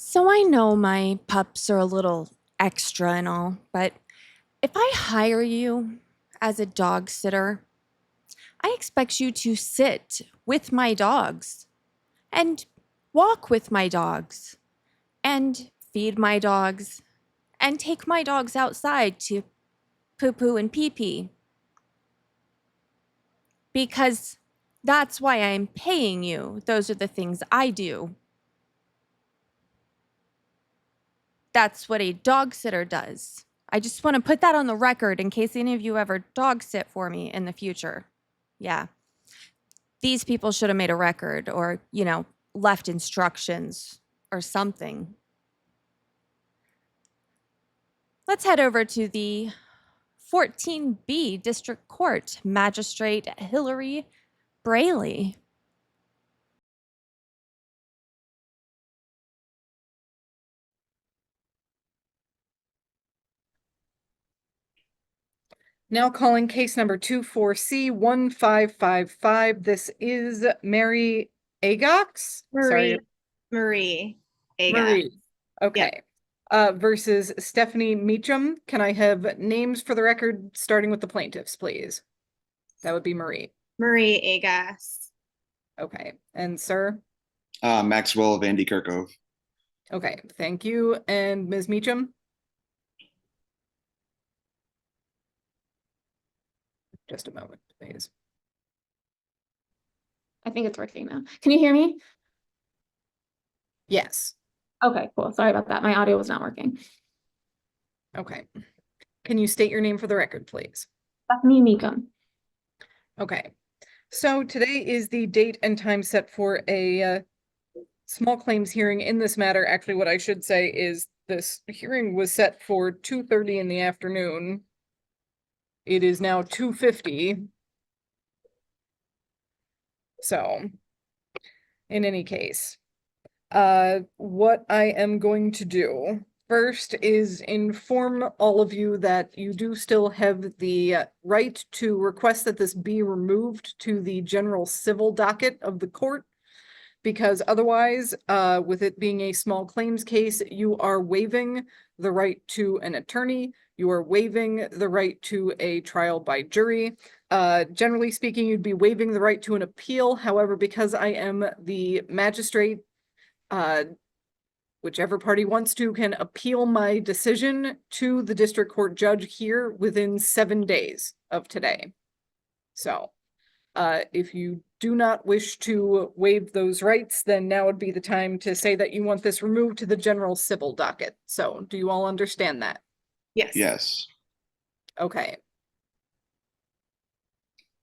So I know my pups are a little extra and all, but if I hire you as a dog sitter, I expect you to sit with my dogs and walk with my dogs and feed my dogs and take my dogs outside to poo poo and pee pee because that's why I'm paying you. Those are the things I do. That's what a dog sitter does. I just want to put that on the record in case any of you ever dog sit for me in the future. Yeah. These people should have made a record or, left instructions or something. Let's head over to the 14B District Court, Magistrate Hilary Brayley. Now calling case number 24C1555. This is Mary Agax. Marie Aga. Marie. Okay. Versus Stephanie Meacham. Can I have names for the record starting with the plaintiffs, please? That would be Marie. Marie Agas. Okay. And sir? Maxwell Van de Kerkhove. Okay. Thank you. And Ms. Meacham? Just a moment, please. I think it's working now. Can you hear me? Yes. Okay, cool. Sorry about that. My audio was not working. Okay. Can you state your name for the record, please? Stephanie Meacham. Okay. So today is the date and time set for a small claims hearing in this matter. Actually, what I should say is this hearing was set for 2:30 in the afternoon. It is now 2:50. So, in any case, what I am going to do first is inform all of you that you do still have the right to request that this be removed to the general civil docket of the court, because otherwise, with it being a small claims case, you are waiving the right to an attorney. You are waiving the right to a trial by jury. Generally speaking, you'd be waiving the right to an appeal. However, because I am the magistrate, whichever party wants to can appeal my decision to the district court judge here within 7 days of today. So, if you do not wish to waive those rights, then now would be the time to say that you want this removed to the general civil docket. So, do you all understand that? Yes. Yes. Okay.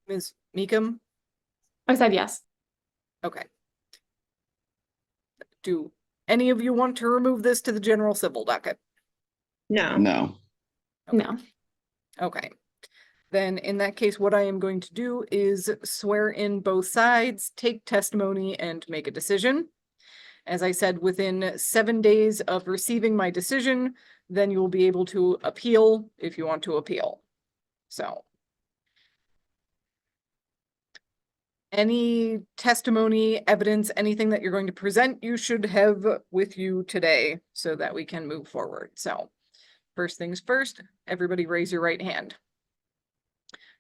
Ms. Meacham? I said yes. Okay. Do any of you want to remove this to the general civil docket? No. No. Okay. No. Okay. Then in that case, what I am going to do is swear in both sides, take testimony, and make a decision. As I said, within 7 days of receiving my decision, then you will be able to appeal if you want to appeal. So, any testimony, evidence, anything that you're going to present, you should have with you today so that we can move forward. So, first things first, everybody raise your right hand.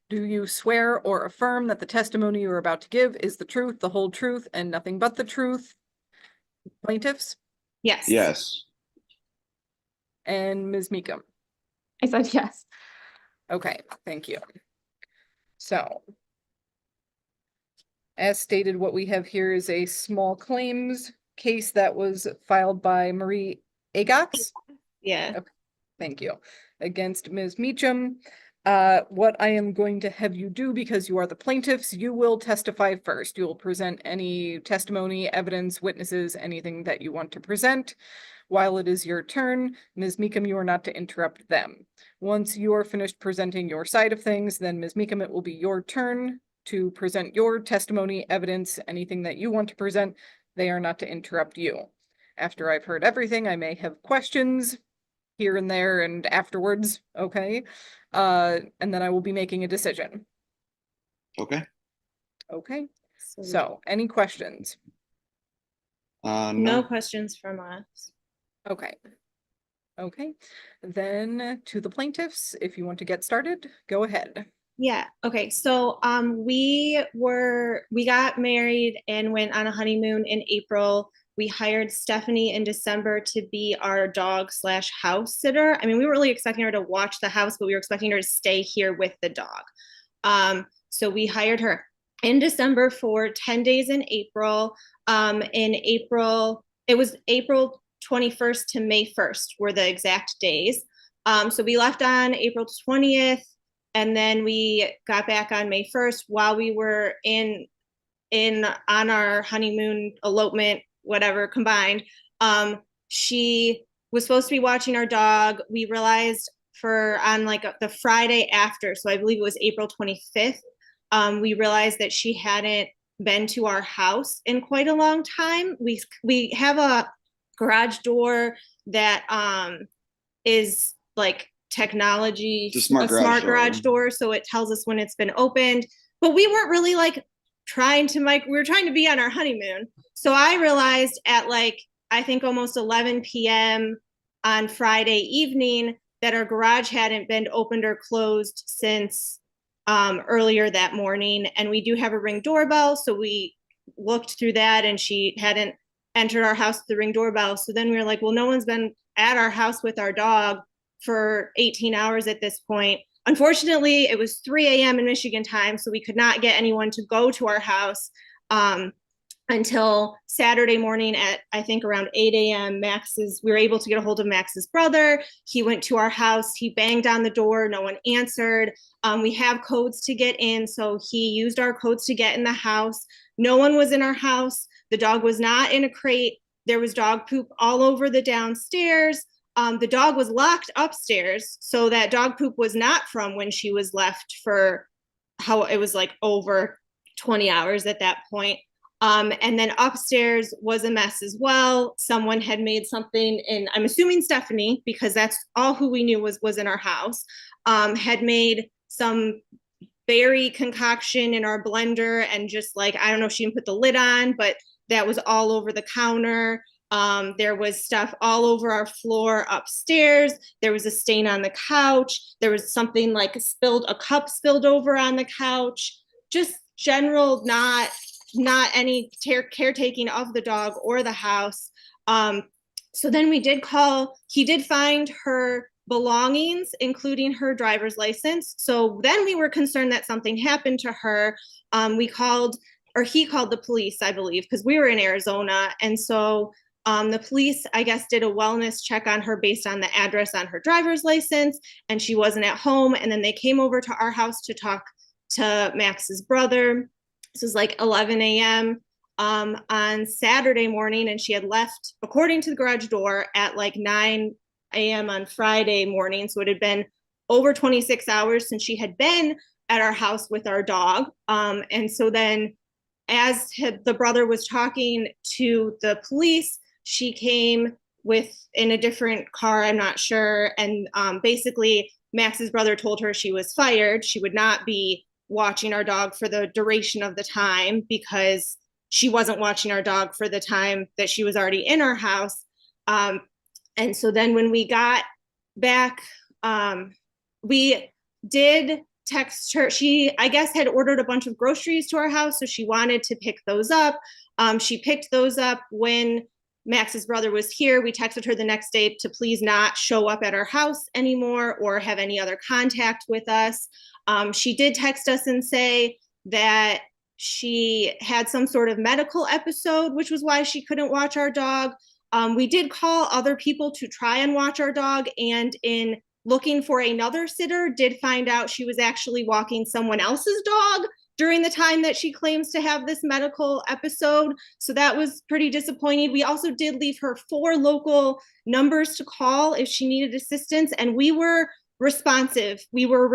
Do you swear or affirm that the testimony you are about to give is the truth, the whole truth, and nothing but the truth? Plaintiffs? Yes. Yes. And Ms. Meacham? I said yes. Okay, thank you. So, as stated, what we have here is a small claims case that was filed by Marie Agax. Yeah. Okay, thank you. Against Ms. Meacham. What I am going to have you do, because you are the plaintiffs, you will testify first. You will present any testimony, evidence, witnesses, anything that you want to present. While it is your turn, Ms. Meacham, you are not to interrupt them. Once you are finished presenting your side of things, then Ms. Meacham, it will be your turn to present your testimony, evidence, anything that you want to present. They are not to interrupt you. After I've heard everything, I may have questions here and there and afterwards, okay? And then I will be making a decision. Okay. Okay, so any questions? No No. questions from us. Okay. Okay, then to the plaintiffs, if you want to get started, go ahead. Yeah, okay, so we got married and went on a honeymoon in April. We hired Stephanie in December to be our dog slash house sitter. I mean, we were really expecting her to watch the house, but we were expecting her to stay here with the dog. So we hired her in December for 10 days in April. In April, it was April 21st to May 1st were the exact days. So we left on April 20th, and then we got back on May 1st while we were in on our honeymoon, elopement, whatever combined. She was supposed to be watching our dog. We realized on like the Friday after, so I believe it was April 25th, we realized that she hadn't been to our house in quite a long time. We have a garage door that is like technology, It's a smart garage door, so it tells us when it's been opened. But we weren't really like we were trying to be on our honeymoon. So I realized at like, I think almost 11 p.m. on Friday evening that our garage hadn't been opened or closed since earlier that morning. And we do have a Ring doorbell, so we looked through that and she hadn't entered our house with the Ring doorbell. So then we were like, well, no one's been at our house with our dog for 18 hours at this point. Unfortunately, it was 3 a.m. in Michigan time, so we could not get anyone to go to our house until Saturday morning at, I think, around 8 a.m. We were able to get a hold of Max's brother. He went to our house. He banged on the door. No one answered. We have codes to get in, so he used our codes to get in the house. No one was in our house. The dog was not in a crate. There was dog poop all over the downstairs. The dog was locked upstairs, so that dog poop was not from when she was left for how it was like over 20 hours at that point. And then upstairs was a mess as well. Someone had made something, and I'm assuming Stephanie, because that's all who we knew was in our house, had made some berry concoction in our blender, and just like, I don't know if she didn't put the lid on, but that was all over the counter. There was stuff all over our floor upstairs. There was a stain on the couch. There was something like a cup spilled over on the couch. Just general, not any caretaking of the dog or the house. So then we did call. He did find her belongings, including her driver's license. So then we were concerned that something happened to her. He called the police, I believe, because we were in Arizona. And so the police, I guess, did a wellness check on her based on the address on her driver's license, and she wasn't at home. And then they came over to our house to talk to Max's brother. This was like 11 a.m. On Saturday morning, and she had left, according to the garage door, at like 9 a.m. on Friday morning. So it had been over 26 hours since she had been at our house with our dog. And so then as the brother was talking to the police, she came in a different car, I'm not sure. And basically Max's brother told her she was fired. She would not be watching our dog for the duration of the time, because she wasn't watching our dog for the time that she was already in our house. And so then when we got back, we did text her. She, I guess, had ordered a bunch of groceries to our house, so she wanted to pick those up. She picked those up when Max's brother was here. We texted her the next day to please not show up at our house anymore or have any other contact with us. She did text us and say that she had some sort of medical episode, which was why she couldn't watch our dog. We did call other people to try and watch our dog, and in looking for another sitter, did find out she was actually walking someone else's dog during the time that she claims to have this medical episode. So that was pretty disappointing. We also did leave her 4 local numbers to call if she needed assistance, and we were responsive. We were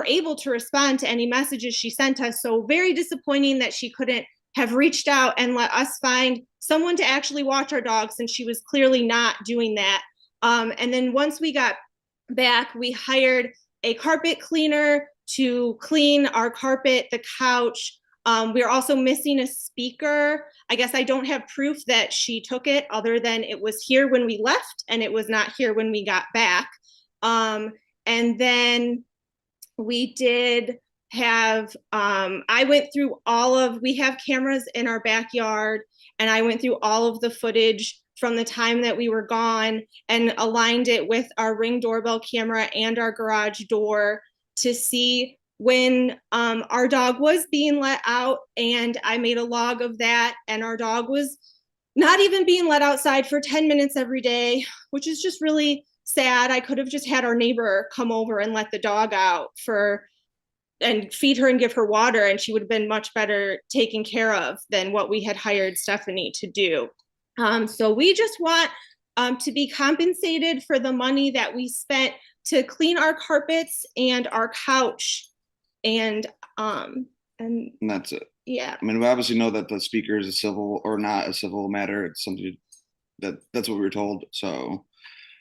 able to respond to any messages she sent us. So very disappointing that she couldn't have reached out and let us find someone to actually watch our dog, since she was clearly not doing that. And then once we got back, we hired a carpet cleaner to clean our carpet, the couch, We're also missing a speaker. I guess I don't have proof that she took it other than it was here when we left and it was not here when we got back. And then we did have, I went through we have cameras in our backyard, and I went through all of the footage from the time that we were gone and aligned it with our Ring doorbell camera and our garage door to see when our dog was being let out, and I made a log of that, and our dog was not even being let outside for 10 minutes every day, which is just really sad. I could have just had our neighbor come over and let the dog out and feed her and give her water, and she would have been much better taken care of than what we had hired Stephanie to do. So we just want to be compensated for the money that we spent to clean our carpets and our couch, and that's it. yeah. I mean, we obviously know that the speaker is a civil or not a civil matter. It's something that's what we were told. So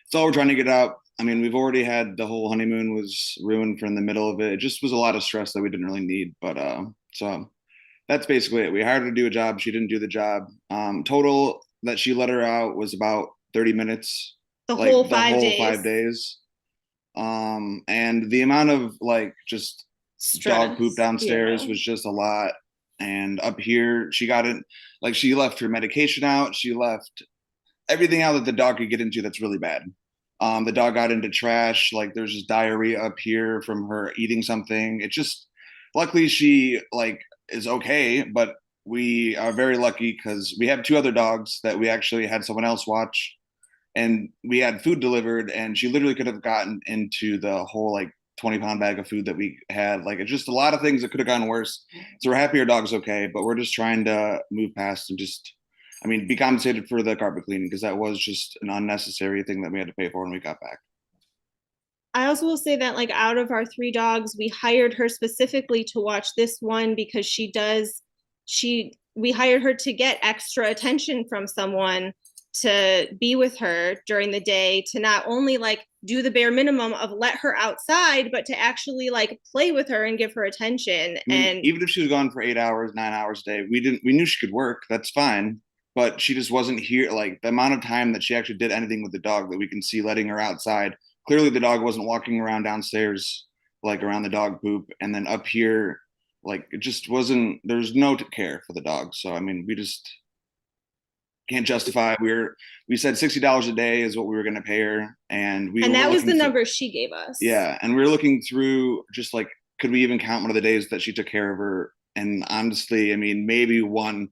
it's all we're trying to get out. I mean, we've already had the whole honeymoon was ruined from the middle of it. It just was a lot of stress that we didn't really need. But so that's basically it. We hired her to do a job. She didn't do the job. Total that she let her out was about 30 minutes. The like whole the 5 whole days. 5 days. And the amount of like just dog poop downstairs was just a lot. And up here, she got it. Like she left her medication out. She left everything out that the dog could get into. That's really bad. The dog got into trash. Like there's just diarrhea up here from her eating something. It just, luckily she like is okay, but we are very lucky because we have 2 other dogs that we actually had someone else watch, and we had food delivered, and she literally could have gotten into the whole like 20-pound bag of food that we had. Like it's just a lot of things that could have gone worse. So we're happy our dog's okay, but we're just trying to move past and just, I mean, be compensated for the carpet cleaning, because that was just an unnecessary thing that we had to pay for when we got back. I also will say that like out of our 3 dogs, we hired her specifically to watch this one because we hired her to get extra attention from someone to be with her during the day, to not only like do the bare minimum of let her outside, but to actually like play with her and give her attention. I mean, And even if she was gone for 8 hours, 9 hours a day, we knew she could work. That's fine. But she just wasn't here. Like the amount of time that she actually did anything with the dog that we can see letting her outside. Clearly the dog wasn't walking around downstairs, like around the dog poop. And then up here, like it just wasn't, there's no care for the dog. So, I mean, we just can't justify. We said $60 a day is what we were going to pay her. And that was the number she gave us. Yeah. And we were looking through just like, could we even count one of the days that she took care of her? And honestly, I mean, maybe one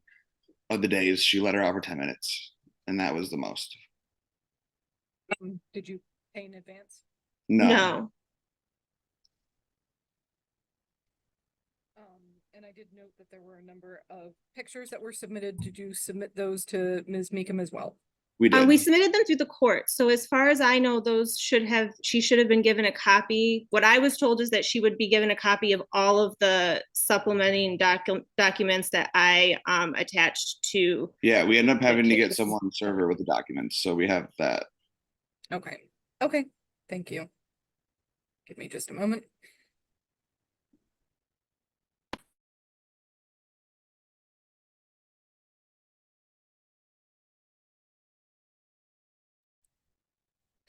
of the days she let her out for 10 minutes, and that was the most. Did you pay in advance? No. And I did note that there were a number of pictures that were submitted. Did you submit those to Ms. Meekum as well? We did. We submitted them through the court. So as far as I know, she should have been given a copy. What I was told is that she would be given a copy of all of the supplementing documents that I attached to. Yeah, we ended up having to get someone server with the documents. So we have that. Okay. Okay. Thank you. Give me just a moment.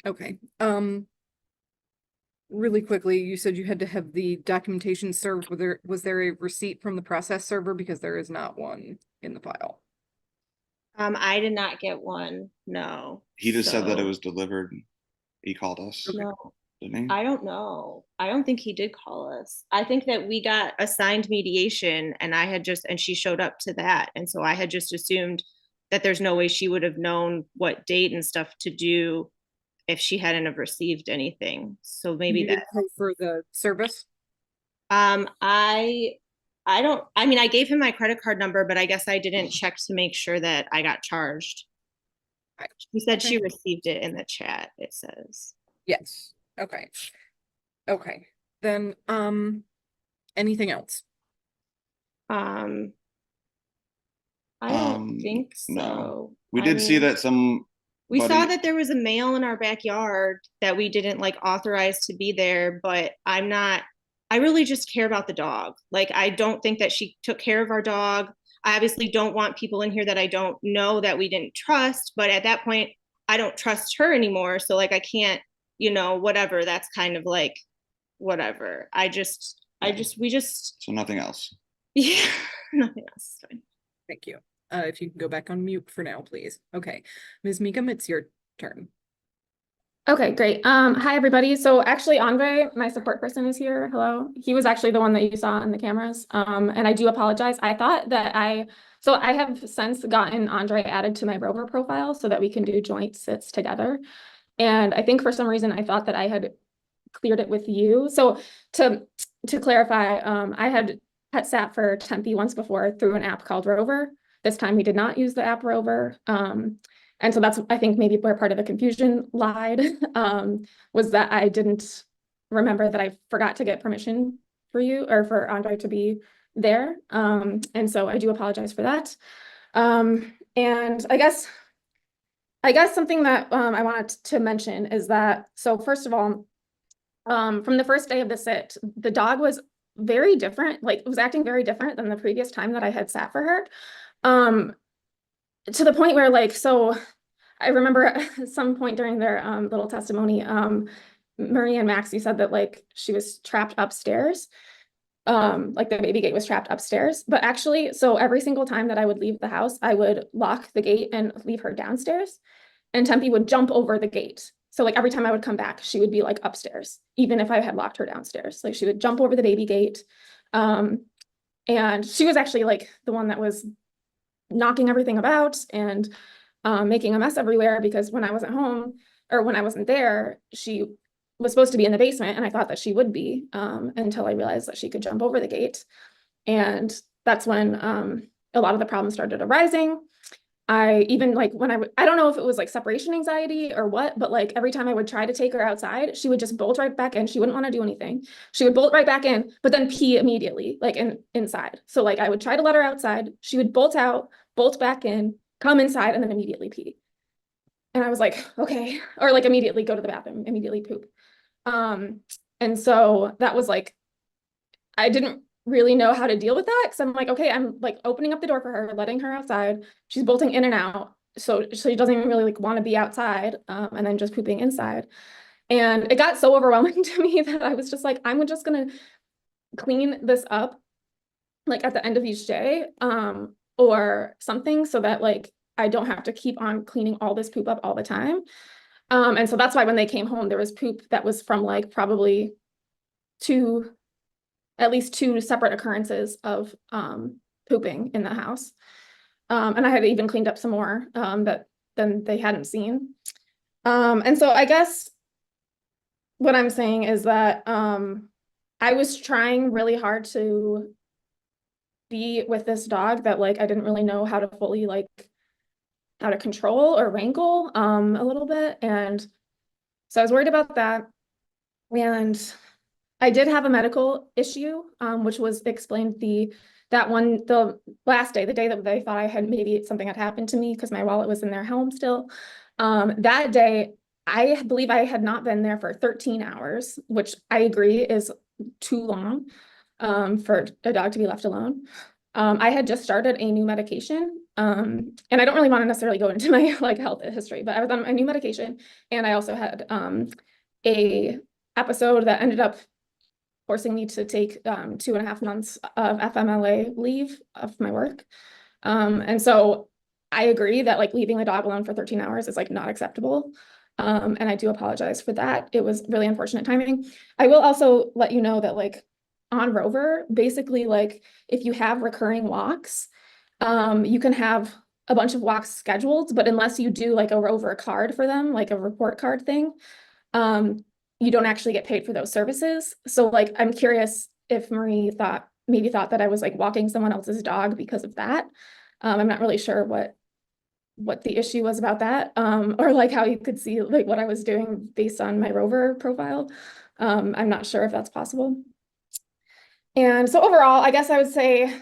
Okay. Really quickly, you said you had to have the documentation served. Was there a receipt from the process server? Because there is not one in the file. I did not get one. No. He just said that it was delivered. He called us. No. Didn't he? I don't know. I don't think he did call us. I think that we got assigned mediation, and she showed up to that. And so I had just assumed that there's no way she would have known what date and stuff to do if she hadn't have received anything. So maybe You didn't pay for the service? I mean, I gave him my credit card number, but I guess I didn't check to make sure that I got charged. Right. She said Okay. she received it in the chat, it says. Yes. Okay. Okay. Then, anything else? I don't think so. No. We did see that we saw that there was a male in our backyard that we didn't like authorize to be there, but I'm not I really just care about the dog. Like, I don't think that she took care of our dog. I obviously don't want people in here that I don't know that we didn't trust, but at that point, I don't trust her anymore. So like, I can't, whatever. That's kind of like, whatever. We just, So nothing else. yeah, nothing else is fine. Thank you. If you can go back on mute for now, please. Okay, Ms. Meekum, it's your turn. Okay, great. Hi, everybody. So actually, Andre, my support person, is here. Hello. He was actually the one that you saw on the cameras. And I do apologize. I thought that so I have since gotten Andre added to my Rover profile so that we can do joint sits together. And I think for some reason, I thought that I had cleared it with you. So to clarify, I had pet sat for Tempe once before through an app called Rover. This time we did not use the app Rover. And so that's, I think, maybe where part of the confusion lied, was that I didn't remember that I forgot to get permission for you or for Andre to be there. And so I do apologize for that. And I guess something that I wanted to mention is that, so first of all, from the first day of the sit, the dog was very different, like it was acting very different than the previous time that I had sat for her. To the point where, like, so I remember at some point during their little testimony, Marie and Maxie said that like she was trapped upstairs, like the baby gate was trapped upstairs. But actually, so every single time that I would leave the house, I would lock the gate and leave her downstairs, and Tempe would jump over the gate. So like every time I would come back, she would be like upstairs, even if I had locked her downstairs. Like she would jump over the baby gate. And she was actually like the one that was knocking everything about and making a mess everywhere, because when I wasn't home or when I wasn't there, she was supposed to be in the basement, and I thought that she would be, until I realized that she could jump over the gate. And that's when a lot of the problems started arising. I even like when I don't know if it was like separation anxiety or what, but like every time I would try to take her outside, she would just bolt right back in. She wouldn't want to do anything. She would bolt right back in, but then pee immediately, like inside. So like I would try to let her outside. She would bolt out, bolt back in, come inside, and then immediately pee. And I was like, okay, or like immediately go to the bathroom, immediately poop. And so that was like, I didn't really know how to deal with that, because I'm like, okay, I'm like opening up the door for her, letting her outside. She's bolting in and out. So she doesn't even really like want to be outside, and then just pooping inside. And it got so overwhelming to me that I was just like, I'm just gonna clean this up like at the end of each day, or something, so that like I don't have to keep on cleaning all this poop up all the time. And so that's why when they came home, there was poop that was from like probably at least two separate occurrences of pooping in the house. And I had even cleaned up some more that then they hadn't seen. And so I guess what I'm saying is that I was trying really hard to be with this dog that like I didn't really know how to fully like how to control or wrangle a little bit. And so I was worried about that. And I did have a medical issue, which was explained the last day, the day that they thought I had maybe something had happened to me because my wallet was in their home still. That day, I believe I had not been there for 13 hours, which I agree is too long for a dog to be left alone. I had just started a new medication, and I don't really want to necessarily go into my like health history, but I was on a new medication, and I also had a episode that ended up forcing me to take 2.5 months of FMLA leave of my work. And so I agree that like leaving the dog alone for 13 hours is like not acceptable. And I do apologize for that. It was really unfortunate timing. I will also let you know that like on Rover, basically like if you have recurring walks, you can have a bunch of walks scheduled, but unless you do like a Rover card for them, like a report card thing, you don't actually get paid for those services. So like, I'm curious if Marie maybe thought that I was like walking someone else's dog because of that. I'm not really sure what the issue was about that, or like how you could see like what I was doing based on my Rover profile. I'm not sure if that's possible. And so overall, I guess I would say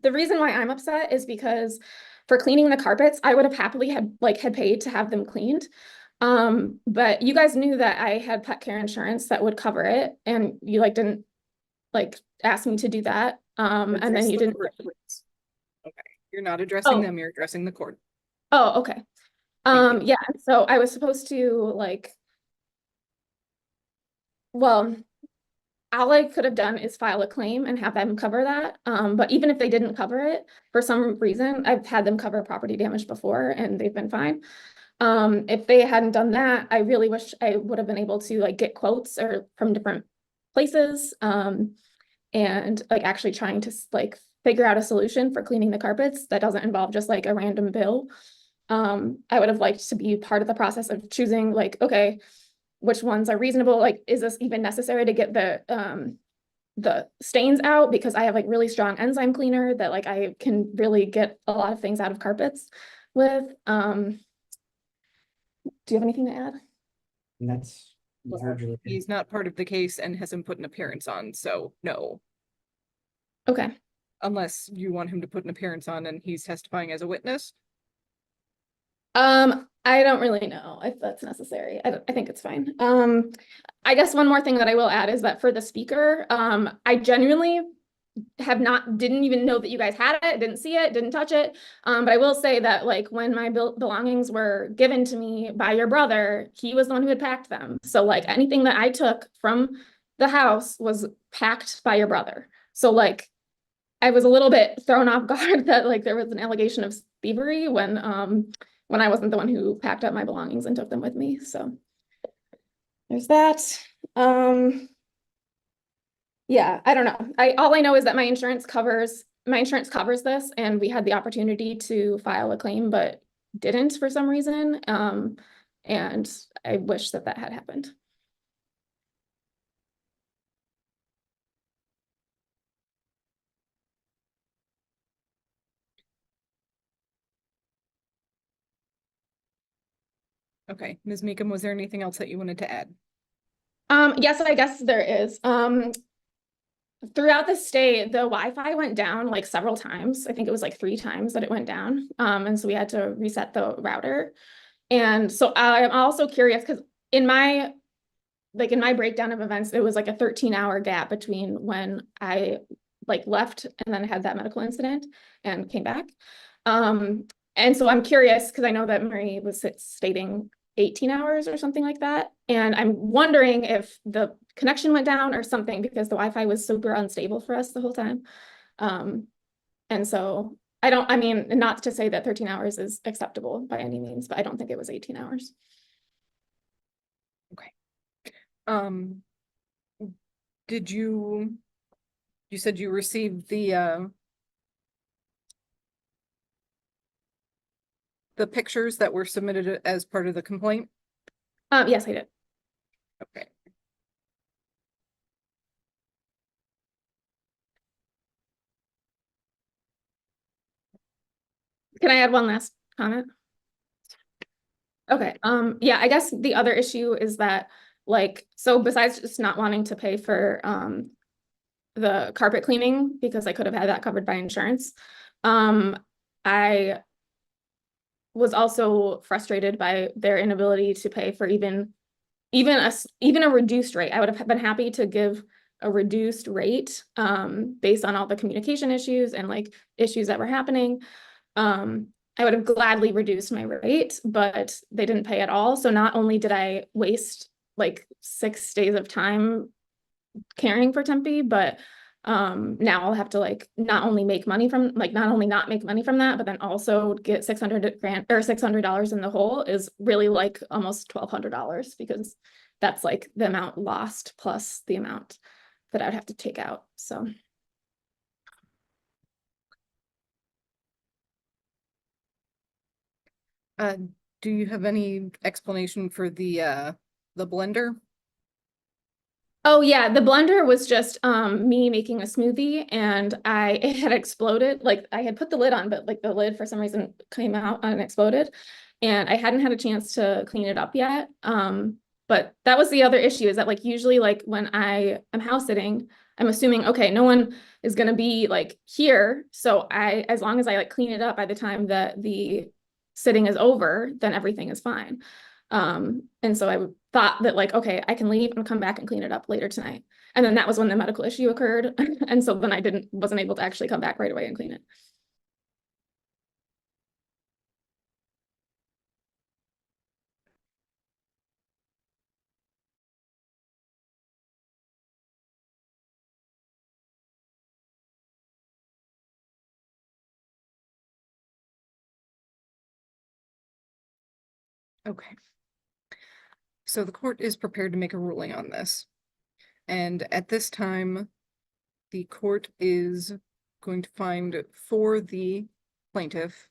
the reason why I'm upset is because for cleaning the carpets, I would have happily had paid to have them cleaned. But you guys knew that I had pet care insurance that would cover it, and you like didn't like ask me to do that. And then Address you the didn't. court, please. Okay, you're not addressing Oh, them, you're addressing the court. oh, okay. Thank you. Yeah, so I was supposed to like, well, all I could have done is file a claim and have them cover that. But even if they didn't cover it, for some reason, I've had them cover property damage before and they've been fine. If they hadn't done that, I really wish I would have been able to like get quotes or from different places. And like actually trying to like figure out a solution for cleaning the carpets that doesn't involve just like a random bill. I would have liked to be part of the process of choosing like, okay, which ones are reasonable? Like, is this even necessary to get the stains out? Because I have like really strong enzyme cleaner that like I can really get a lot of things out of carpets with. Do you have anything to add? That's Well, largely. he's not part of the case and hasn't put an appearance on, so no. Okay. Unless you want him to put an appearance on and he's testifying as a witness. I don't really know if that's necessary. I think it's fine. I guess one more thing that I will add is that for the speaker, I genuinely didn't even know that you guys had it, didn't see it, didn't touch it. But I will say that like when my belongings were given to me by your brother, he was the one who had packed them. So like anything that I took from the house was packed by your brother. So like I was a little bit thrown off guard that like there was an allegation of thievery when I wasn't the one who packed up my belongings and took them with me. So there's that. Yeah, I don't know. All I know is that my insurance covers this, and we had the opportunity to file a claim, but didn't for some reason. And I wish that had happened. Okay, Ms. Meekum, was there anything else that you wanted to add? Yes, I guess there is. Throughout the stay, the Wi-Fi went down like several times. I think it was like 3 times that it went down. And so we had to reset the router. And so I'm also curious because in my breakdown of events, it was like a 13-hour gap between when I like left and then had that medical incident and came back. And so I'm curious because I know that Marie was stating 18 hours or something like that. And I'm wondering if the connection went down or something because the Wi-Fi was super unstable for us the whole time. And so I mean, not to say that 13 hours is acceptable by any means, but I don't think it was 18 hours. Okay. Did you said you received the pictures that were submitted as part of the complaint? Yes, I did. Okay. Can I add one last comment? Okay, yeah, I guess the other issue is that like, so besides just not wanting to pay for the carpet cleaning because I could have had that covered by insurance, I was also frustrated by their inability to pay for even a reduced rate. I would have been happy to give a reduced rate based on all the communication issues and like issues that were happening. I would have gladly reduced my rate, but they didn't pay at all. So not only did I waste like 6 days of time caring for Tempe, but now I'll have to like not only not make money from that, but then also get $600 in the hole is really like almost $1,200 because that's like the amount lost plus the amount that I'd have to take out. So do you have any explanation for the blender? oh yeah, the blender was just me making a smoothie and it had exploded. Like I had put the lid on, but like the lid for some reason came out and exploded. And I hadn't had a chance to clean it up yet. But that was the other issue is that like usually like when I am house sitting, I'm assuming, okay, no one is gonna be like here. So as long as I like clean it up by the time that the sitting is over, then everything is fine. And so I thought that like, okay, I can leave and come back and clean it up later tonight. And then that was when the medical issue occurred. And so then I wasn't able to actually come back right away and clean it. Okay. So the court is prepared to make a ruling on this. And at this time, the court is going to find for the plaintiff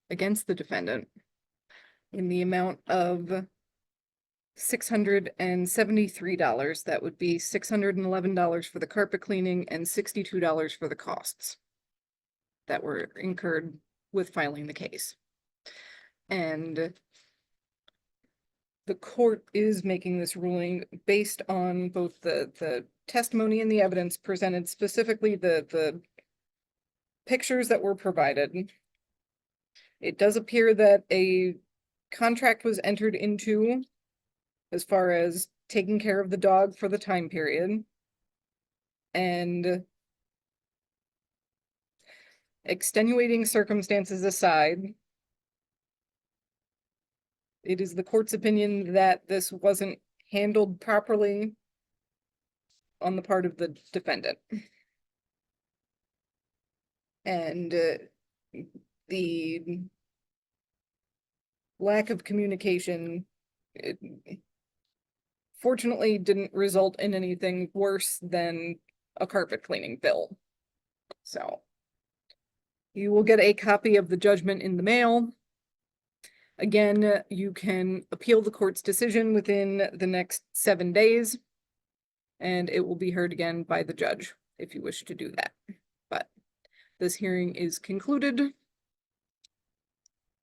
against the defendant in the amount of $673. That would be $611 for the carpet cleaning and $62 for the costs that were incurred with filing the case. And the court is making this ruling based on both the testimony and the evidence presented, specifically the pictures that were provided. It does appear that a contract was entered into as far as taking care of the dog for the time period. And extenuating circumstances aside, it is the court's opinion that this wasn't handled properly on the part of the defendant. And the lack of communication, fortunately, didn't result in anything worse than a carpet cleaning bill. So you will get a copy of the judgment in the mail. Again, you can appeal the court's decision within the next 7 days, and it will be heard again by the judge if you wish to do that. But this hearing is concluded,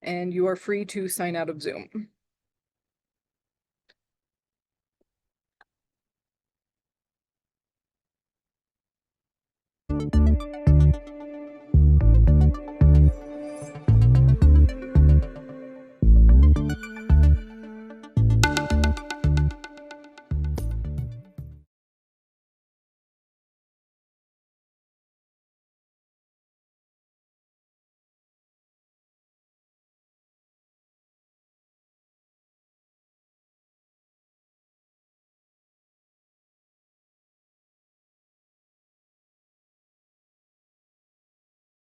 and you are free to sign out of Zoom.